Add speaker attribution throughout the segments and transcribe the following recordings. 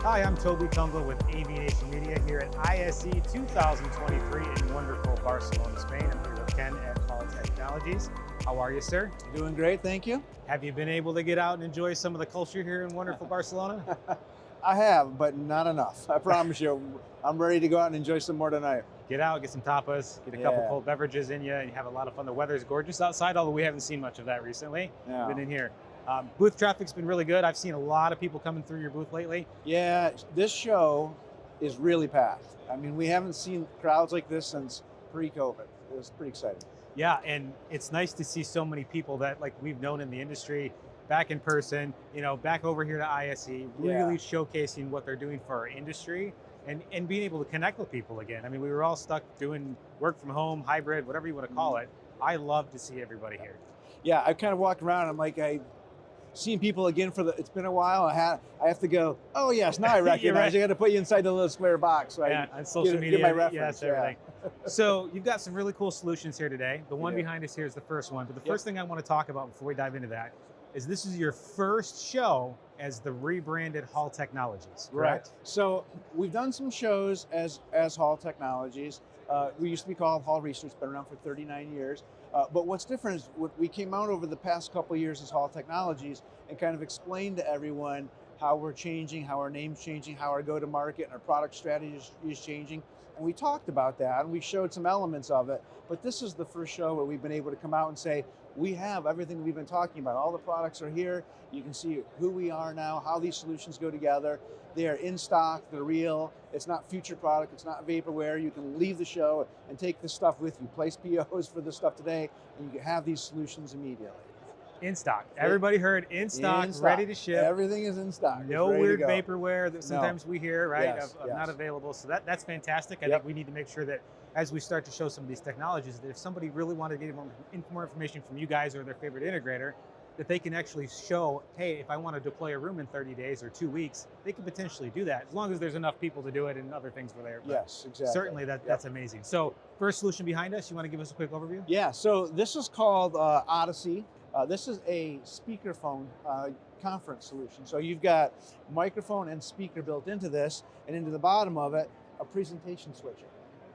Speaker 1: Hi, I'm Toby Tungla with AVNation Media here at ISE 2023 in wonderful Barcelona, Spain. I'm here with Ken at Hall Technologies. How are you, sir?
Speaker 2: Doing great, thank you.
Speaker 1: Have you been able to get out and enjoy some of the culture here in wonderful Barcelona?
Speaker 2: I have, but not enough. I promise you, I'm ready to go out and enjoy some more tonight.
Speaker 1: Get out, get some tapas, get a couple
Speaker 2: Yeah.
Speaker 1: cold beverages in you, and you have a lot of fun. The weather's gorgeous outside, although we haven't seen much of that recently.
Speaker 2: Yeah.
Speaker 1: Been in here. Booth traffic's been really good. I've seen a lot of people coming through your booth lately.
Speaker 2: Yeah, this show is really packed. I mean, we haven't seen crowds like this since pre-COVID. It was pretty exciting.
Speaker 1: Yeah, and it's nice to see so many people that like we've known in the industry back in person, back over here to ISE, really showcasing what they're doing for our industry and being able to connect with people again. I mean, we were all stuck doing work from home, hybrid, whatever you want to call it. I love to see everybody here.
Speaker 2: Yeah, I kind of walked around. I'm like, seen people again it's been a while. I have to go, oh yes, now I recognize.
Speaker 1: Right.
Speaker 2: I got to put you inside the little square box. So
Speaker 1: yeah, on social media,
Speaker 2: get my reference.
Speaker 1: yes, everything. So you've got some really cool solutions here today. The one
Speaker 2: Yeah.
Speaker 1: behind us here is the first one. But the first thing I want to talk about before we dive into that is this is your first show as the rebranded Hall Technologies, correct?
Speaker 2: Right. So we've done some shows as Hall Technologies. We used to be called Hall Research, been around for 39 years. But what's different is we came out over the past couple of years as Hall Technologies and kind of explained to everyone how we're changing, how our name's changing, how our go-to-market and our product strategy is changing. And we talked about that and we showed some elements of it. But this is the first show where we've been able to come out and say, we have everything we've been talking about. All the products are here. You can see who we are now, how these solutions go together. They are in stock, they're real. It's not future product, it's not vaporware. You can leave the show and take this stuff with you. Place POs for this stuff today, and you can have these solutions immediately.
Speaker 1: In stock. Everybody heard in stock, ready to ship.
Speaker 2: Everything is in stock.
Speaker 1: No weird vaporware that sometimes we hear, right?
Speaker 2: Yes,
Speaker 1: of not available. So that's fantastic. I
Speaker 2: Yep.
Speaker 1: think we need to make sure that as we start to show some of these technologies, that if somebody really wanted to get more information from you guys or their favorite integrator, that they can actually show, hey, if I want to deploy a room in 30 days or 2 weeks, they can potentially do that as long as there's enough people to do it and other things were there. But
Speaker 2: yes, exactly.
Speaker 1: certainly that's amazing. So first solution behind us, you want to give us a quick overview?
Speaker 2: Yeah, so this is called Odyssey. This is a speakerphone conference solution. So you've got microphone and speaker built into this, and into the bottom of it, a presentation switcher.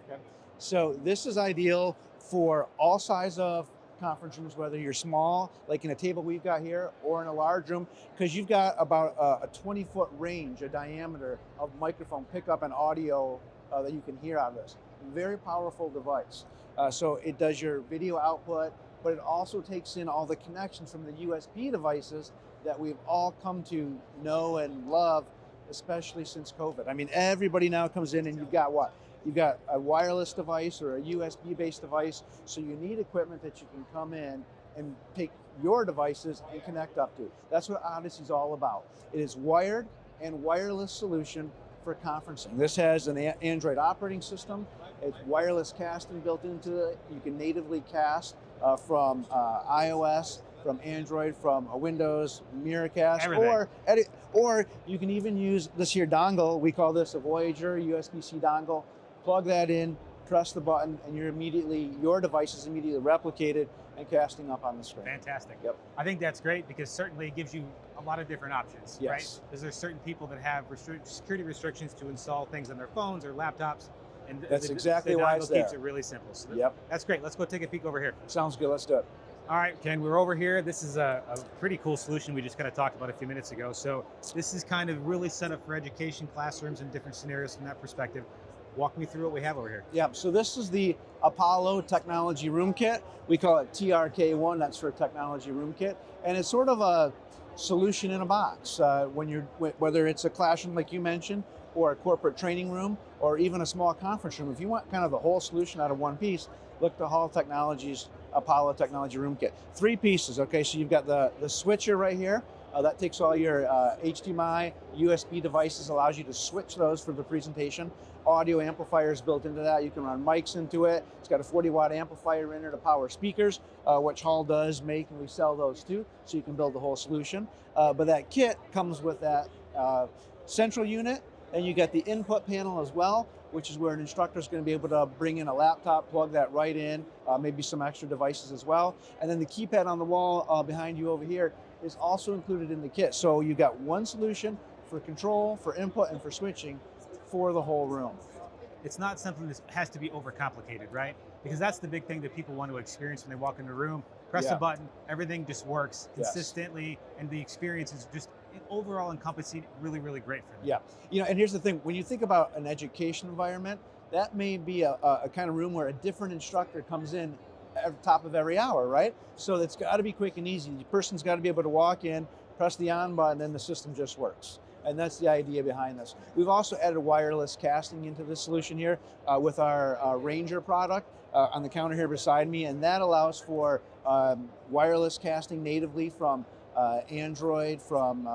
Speaker 2: Okay. So this is ideal for all size of conference rooms, whether you're small, like in a table we've got here, or in a large room, because you've got about a 20-foot range, a diameter of microphone pickup and audio that you can hear out of this. Very powerful device. So it does your video output, but it also takes in all the connections from the USB devices that we've all come to know and love, especially since COVID. I mean, everybody now comes in and you've got what? You've got a wireless device or a USB-based device, so you need equipment that you can come in and take your devices and connect up to. That's what Odyssey's all about. It is wired and wireless solution for conferencing. This has an Android operating system. It's wireless casting built into it. You can natively cast from iOS, from Android, from a Windows Miracast, or you can even use this here dongle. We call this a Voyager USB-C dongle. Plug that in, press the button, and your device is immediately replicated and casting up on the screen.
Speaker 1: Fantastic.
Speaker 2: Yep.
Speaker 1: I think that's great because certainly it gives you a lot of different options,
Speaker 2: Yes.
Speaker 1: right? Because there's certain people that have security restrictions to install things on their phones or laptops. And
Speaker 2: That's exactly why it's
Speaker 1: dongle keeps
Speaker 2: there.
Speaker 1: it really simple. So
Speaker 2: Yep.
Speaker 1: That's great. Let's go take a peek over here.
Speaker 2: Sounds good. Let's do it.
Speaker 1: All right, Ken, we're over here. This is a pretty cool solution we just kind of talked about a few minutes ago. So this is kind of really set up for education, classrooms, and different scenarios from that perspective. Walk me through what we have over here.
Speaker 2: Yeah, so this is the Apollo Technology Room Kit. We call it TRK1, that's for Technology Room Kit. And it's sort of a solution in a box. Whether it's a classroom like you mentioned, or a corporate training room, or even a small conference room. If you want kind of the whole solution out of one piece, look to Hall Technologies Apollo Technology Room Kit. 3 pieces, okay? So you've got the switcher right here. That takes all your HDMI, USB devices, allows you to switch those for the presentation. Audio amplifiers built into that. You can run mics into it. It's got a 40-watt amplifier in there to power speakers, which Hall does make, and we sell those too, so you can build the whole solution. But that kit comes with that central unit, and you get the input panel as well, which is where an instructor is going to be able to bring in a laptop, plug that right in, maybe some extra devices as well. And then the keypad on the wall behind you over here is also included in the kit. So you got one solution for control, for input, and for switching for the whole room.
Speaker 1: It's not something that has to be overcomplicated, right? Because that's the big thing that people want to experience when they walk into a room. Press a button, everything just works consistently, and the experience is just overall encompassing really, really great for them.
Speaker 2: Yeah, you know, and here's the thing: when you think about an education environment, that may be a kind of room where a different instructor comes in at the top of every hour, right? So it's got to be quick and easy. The person's got to be able to walk in, press the on button, and the system just works. And that's the idea behind this. We've also added wireless casting into this solution here with our Ranger product on the counter here beside me, and that allows for wireless casting natively from Android, from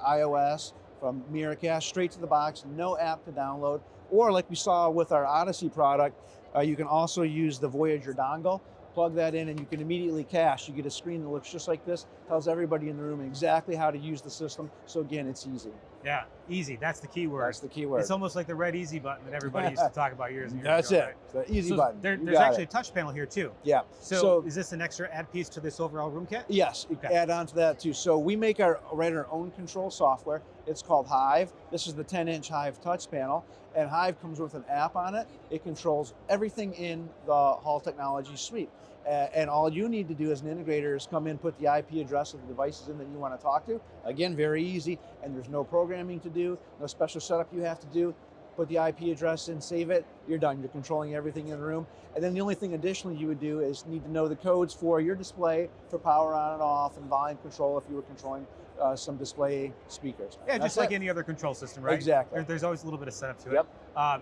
Speaker 2: iOS, from Miracast, straight to the box, no app to download. Or like we saw with our Odyssey product, you can also use the Voyager dongle, plug that in, and you can immediately cache. You get a screen that looks just like this, tells everybody in the room exactly how to use the system. So again, it's easy.
Speaker 1: Yeah, easy. That's the key word.
Speaker 2: That's the key word.
Speaker 1: It's almost like the red easy button that everybody used to talk about years and years
Speaker 2: That's
Speaker 1: ago.
Speaker 2: it.
Speaker 1: Right?
Speaker 2: The easy button.
Speaker 1: There's actually a touch panel here too.
Speaker 2: Yeah.
Speaker 1: So is this an extra add piece to this overall room kit?
Speaker 2: Yes, you can add on to that too. So we write our own control software. It's called Hive. This is the 10-inch Hive touch panel, and Hive comes with an app on it. It controls everything in the Hall Technology suite. And all you need to do as an integrator is come in, put the IP address of the devices in that you want to talk to. Again, very easy, and there's no programming to do, no special setup you have to do. Put the IP address in, save it, you're done. You're controlling everything in the room. And then the only thing additionally you would do is need to know the codes for your display for power on and off and volume control if you were controlling some display speakers.
Speaker 1: Yeah, just like any other control system, right?
Speaker 2: Exactly.
Speaker 1: There's always a little bit of setup to it.
Speaker 2: Yep.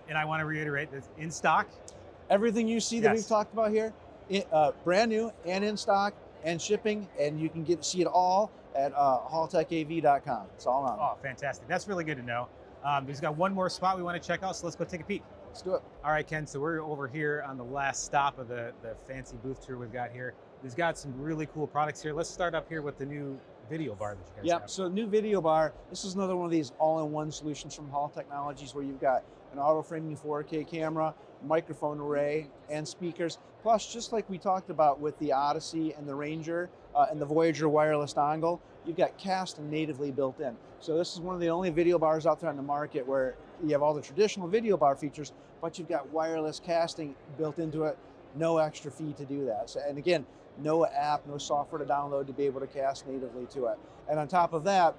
Speaker 1: And I want to reiterate that in stock.
Speaker 2: Everything you see that we've talked about here, brand new and in stock and shipping, and you can see it all at halltechav.com. It's all on.
Speaker 1: Oh, fantastic. That's really good to know. There's got one more spot we want to check out, so let's go take a peek.
Speaker 2: Let's do it.
Speaker 1: All right, Ken, so we're over here on the last stop of the fancy booth tour we've got here. We've got some really cool products here. Let's start up here with the new video bar that you guys have.
Speaker 2: So new video bar. This is another one of these all-in-one solutions from Hall Technologies where you've got an auto-framing 4K camera, microphone array, and speakers. Plus, just like we talked about with the Odyssey and the Ranger and the Voyager wireless dongle, you've got cast natively built in. So this is one of the only video bars out there on the market where you have all the traditional video bar features, but you've got wireless casting built into it, no extra fee to do that. So, and again, no app, no software to download to be able to cast natively to it. And on top of that,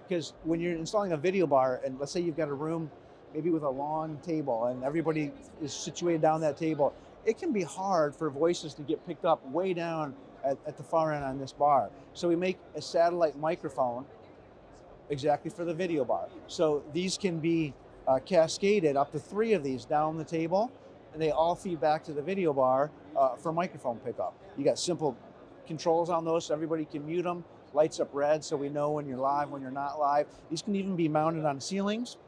Speaker 2: because when you're installing a video bar, and let's say you've got a room maybe with a long table and everybody is situated down that table, it can be hard for voices to get picked up way down at the far end on this bar. So we make a satellite microphone exactly for the video bar. So these can be cascaded, up to 3 of these down the table, and they all feed back to the video bar for microphone pickup. You got simple controls on those so everybody can mute them, lights up red so we know when you're live, when you're not live. These can even be mounted on ceilings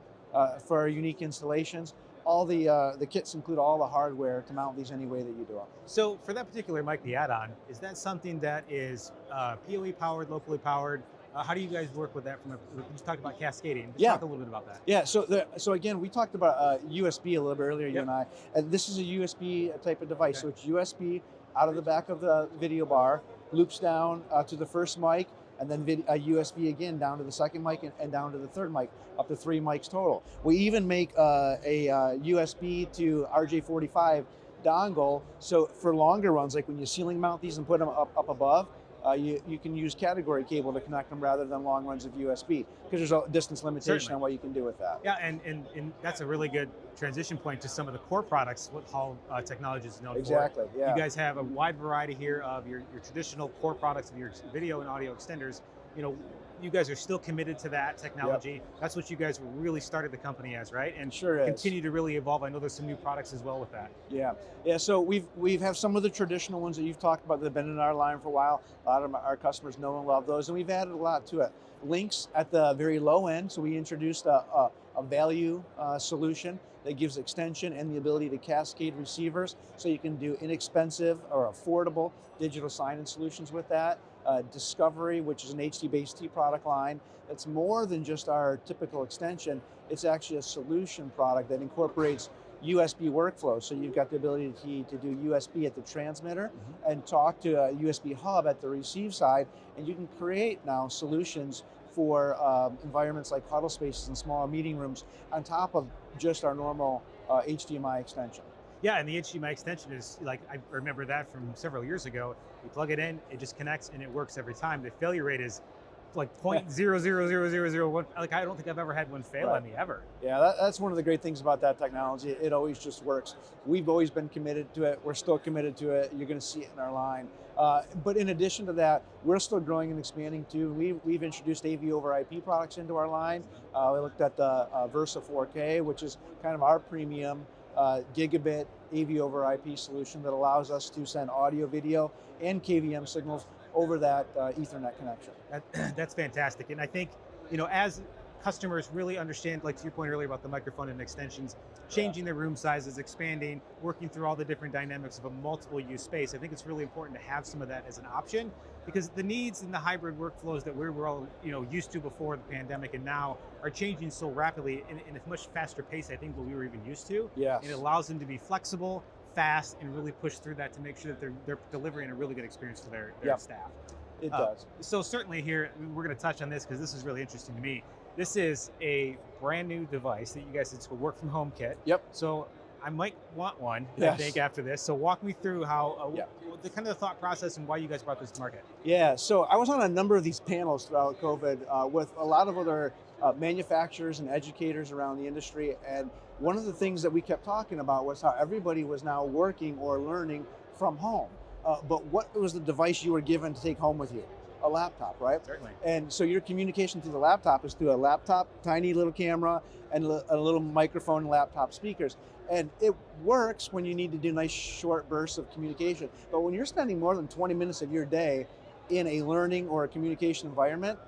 Speaker 2: for our unique installations. All the kits include all the hardware to mount these any way that you do it.
Speaker 1: So for that particular mic, the add-on, is that something that is PoE powered, locally powered? How do you guys work with that? You talked about cascading. Let's talk a little bit about that.
Speaker 2: Yeah, so again, we talked about USB a little bit earlier, you and I, and this is a USB type of device. So it's USB out of the back of the video bar, loops down to the first mic, and then USB again down to the second mic and down to the third mic, up to 3 mics total. We even make a USB to RJ45 dongle, so for longer runs, like when you ceiling mount these and put them up above, you can use category cable to connect them rather than long runs of USB, because there's a distance limitation on what you can do with that.
Speaker 1: Yeah, and that's a really good transition point to some of the core products, what Hall Technologies is known for.
Speaker 2: Exactly, yeah.
Speaker 1: You guys have a wide variety here of your traditional core products of your video and audio extenders. You know, you guys are still committed to that technology. Yep. That's what you guys really started the company as, right? And
Speaker 2: sure
Speaker 1: continue to really evolve. I know there's some new products as well with that.
Speaker 2: Yeah. So we've have some of the traditional ones that you've talked about that have been in our line for a while. A lot of our customers know and love those, and we've added a lot to it. Links at the very low end. So we introduced a value solution that gives extension and the ability to cascade receivers, so you can do inexpensive or affordable digital sign-in solutions with that. Discovery, which is an HD-based T product line. It's more than just our typical extension. It's actually a solution product that incorporates USB workflow. So you've got the ability to do USB at the transmitter and talk to a USB hub at the receive side, and you can create now solutions for environments like huddle spaces and smaller meeting rooms on top of just our normal HDMI extension.
Speaker 1: Yeah, and the HDMI extension is like, I remember that from several years ago. You plug it in, it just connects and it works every time. The failure rate is like 0.000001. Like, I don't think I've ever had one fail on me ever.
Speaker 2: Yeah, that's one of the great things about that technology. It always just works. We've always been committed to it. We're still committed to it. You're going to see it in our line. But in addition to that, we're still growing and expanding too. We've introduced AV over IP products into our line. We looked at the Versa 4K, which is kind of our premium gigabit AV over IP solution that allows us to send audio, video, and KVM signals over that Ethernet connection.
Speaker 1: That's fantastic. And I think, as customers really understand, like to your point earlier about the microphone and extensions, changing their room sizes, expanding, working through all the different dynamics of a multiple use space, I think it's really important to have some of that as an option, because the needs and the hybrid workflows that we were all used to before the pandemic and now are changing so rapidly in a much faster pace, I think, than we were even used to.
Speaker 2: Yes.
Speaker 1: And it allows them to be flexible, fast, and really push through that to make sure that they're delivering a really good experience to their staff.
Speaker 2: It does.
Speaker 1: So certainly here, we're going to touch on this because this is really interesting to me. This is a brand new device that you guys, it's a work from home kit.
Speaker 2: Yep.
Speaker 1: So I might want one,
Speaker 2: yes.
Speaker 1: I think, after this. So walk me through how, the kind of the thought process and why you guys brought this to market.
Speaker 2: Yeah, so I was on a number of these panels throughout COVID with a lot of other manufacturers and educators around the industry. And one of the things that we kept talking about was how everybody was now working or learning from home. But what was the device you were given to take home with you? A laptop, right?
Speaker 1: Certainly.
Speaker 2: And so your communication through the laptop is through a laptop, tiny little camera, and a little microphone and laptop speakers. And it works when you need to do nice short bursts of communication. But when you're spending more than 20 minutes of your day in a learning or a communication environment,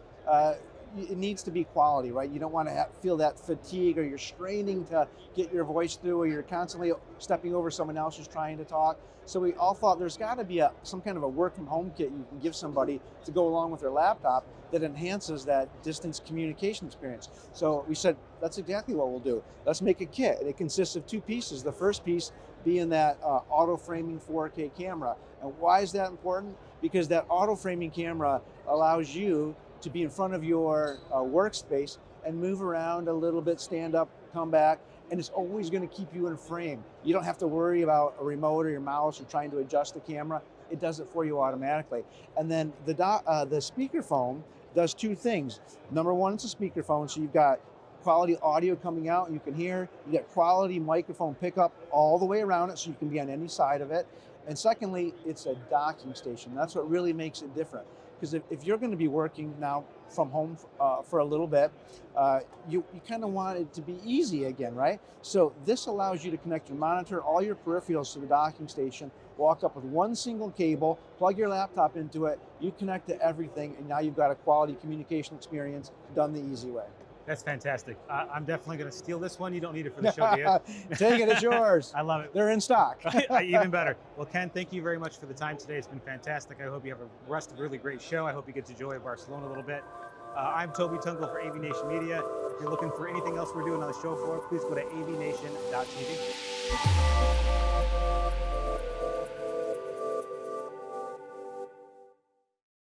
Speaker 2: it needs to be quality, right? You don't want to feel that fatigue, or you're straining to get your voice through, or you're constantly stepping over someone else who's trying to talk. So we all thought there's got to be some kind of a work from home kit you can give somebody to go along with their laptop that enhances that distance communication experience. So we said, that's exactly what we'll do. Let's make a kit. And it consists of two pieces. The first piece being that auto framing 4K camera. And why is that important? Because that auto framing camera allows you to be in front of your workspace and move around a little bit, stand up, come back, and it's always going to keep you in frame. You don't have to worry about a remote or your mouse or trying to adjust the camera. It does it for you automatically. And then the speakerphone does two things. Number one, it's a speakerphone, so you've got quality audio coming out and you can hear. You get quality microphone pickup all the way around it, so you can be on any side of it. And secondly, it's a docking station. That's what really makes it different. Because if you're going to be working now from home for a little bit, you kind of want it to be easy again, right? So this allows you to connect your monitor, all your peripherals to the docking station, walk up with one single cable, plug your laptop into it, you connect to everything, and now you've got a quality communication experience done the easy way.
Speaker 1: That's fantastic. I'm definitely going to steal this one. You don't need it for the show, do you?
Speaker 2: Take it, it's yours.
Speaker 1: I love it.
Speaker 2: They're in stock.
Speaker 1: Even better. Well, Ken, thank you very much for the time today. It's been fantastic. I hope you have a rest of a really great show. I hope you get to enjoy Barcelona a little bit. I'm Toby Tungle for AVNation Media. If you're looking for anything else we're doing on the show floor, please go to avnation.tv.